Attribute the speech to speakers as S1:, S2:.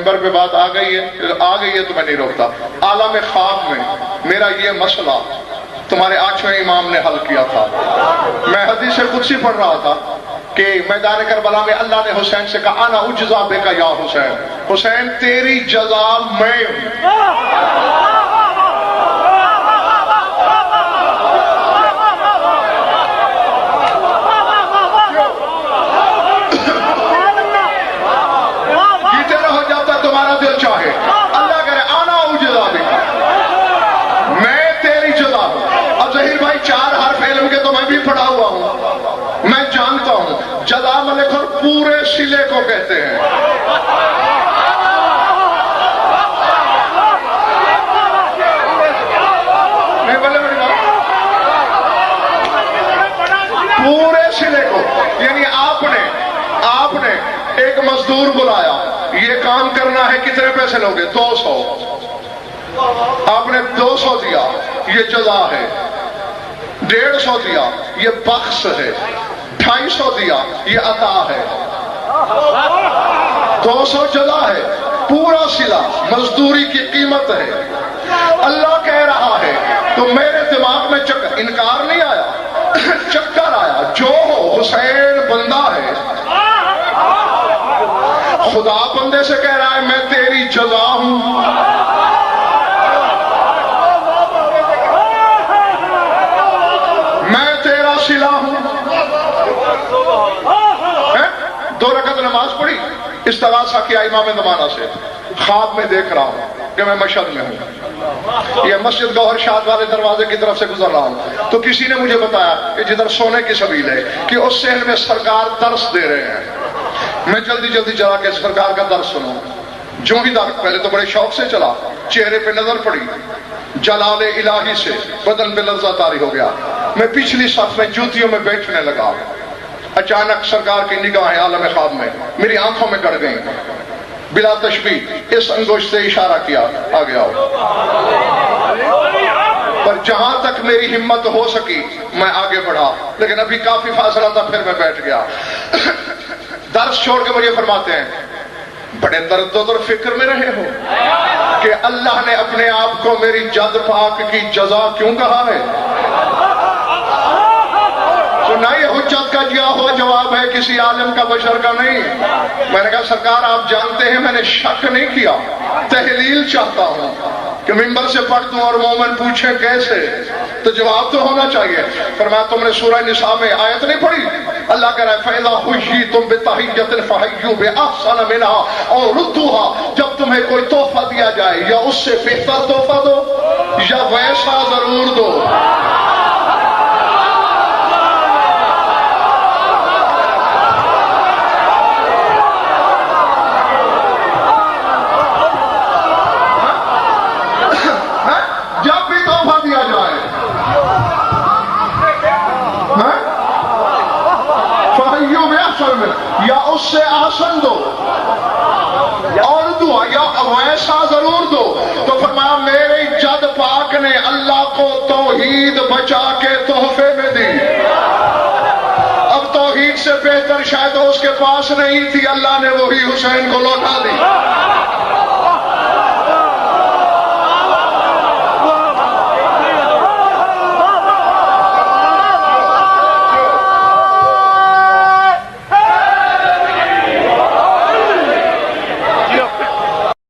S1: ممبر پہ بات آ گئی ہے تو میں نہیں روکتا. عالم خواب میں میرا یہ مسئلہ تمہارے 8ویں امام نے حل کیا تھا. میں حدیث قدسی پڑھ رہا تھا کہ میدان کربلا میں اللہ نے حسین سے کہا انا اجزا بک یا حسین, حسین تیری جزا میں ہوں. تمہارا دل چاہے اللہ کرے آنا اجزا بک, میں تیری جزا ہوں. اب ظہیر بھائی 4 حرف علم کے تو میں بھی پڑھا ہوا ہوں, میں جانتا ہوں جزا ملک اور پورے صلے کو کہتے ہیں. پورے صلے کو, یعنی آپ نے ایک مزدور بلایا, یہ کام کرنا ہے, کتنے پیسے لوگے؟ 200. آپ نے 200 دیا, یہ جزا ہے. 150 دیا, یہ بخش ہے. 250 دیا, یہ عطا ہے. 200 جزا ہے, پورا صلہ مزدوری کی قیمت ہے. اللہ کہہ رہا ہے تو میرے دماغ میں انکار نہیں آیا, چکر آیا. جو ہو حسین بندہ ہے, خدا بندے سے کہہ رہا ہے میں تیری جزا ہوں. میں تیرا صلہ ہوں. 2 رکعت نماز پڑھی, استغاثہ کیا امام زمانہ سے. خواب میں دیکھ رہا ہوں کہ میں مشہد میں ہوں, یہ مسجد گوہر شاد والے دروازے کی طرف سے گزر رہا ہوں تو کسی نے مجھے بتایا کہ جدھر سونے کی سبیل ہے کہ اس صحن میں سرکار درس دے رہے ہیں. میں جلدی جا کے سرکار کا درس سنوں. جو ہی پہلے تو بڑے شوق سے چلا, چہرے پہ نظر پڑی, جلال الہی سے بدن پہ لرزہ طاری ہو گیا. میں پچھلی صف میں جوتیوں میں بیٹھنے لگا. اچانک سرکار کی نگاہیں عالم خواب میں میری آنکھوں میں گڑ گئیں. بلا تشبیہ اس انگوش سے اشارہ کیا, آ گیا ہو. پر جہاں تک میری ہمت ہو سکی میں آگے بڑھا, لیکن ابھی کافی فاصلہ تھا, پھر میں بیٹھ گیا. درس چھوڑ کے مجھے فرماتے ہیں بڑے تردد اور فکر میں رہے ہو کہ اللہ نے اپنے آپ کو میری جد پاک کی جزا کیوں کہا ہے. تو نہ یہ حجت کا دیا ہوا جواب ہے, کسی عالم کا بشر کا نہیں. میں نے کہا سرکار آپ جانتے ہیں میں نے شک نہیں کیا, تحلیل چاہتا ہوں کہ ممبر سے پڑھ دوں اور مومن پوچھیں کیسے, تو جواب تو ہونا چاہیے. فرمایا تم نے سورہ نساء میں آیت نہیں پڑھی, اللہ کہہ رہا ہے فَإِذَا حُيِّيتُم بِتَحِيَّةٍ فَحَيُّوا بِأَحْسَنَ مِنْهَا أَوْ رُدُّوهَا. جب تمہیں کوئی تحفہ دیا جائے یا اس سے بہتر تحفہ دو یا ویسا ضرور دو. یا اس سے آسن دو اور دو یا ویسا ضرور دو. تو فرمایا میرے جد پاک نے اللہ کو توحید بچا کے تحفے میں دی. اب توحید سے بہتر شاید اس کے پاس نہیں تھی, اللہ نے وہی حسین کو لوٹا دی.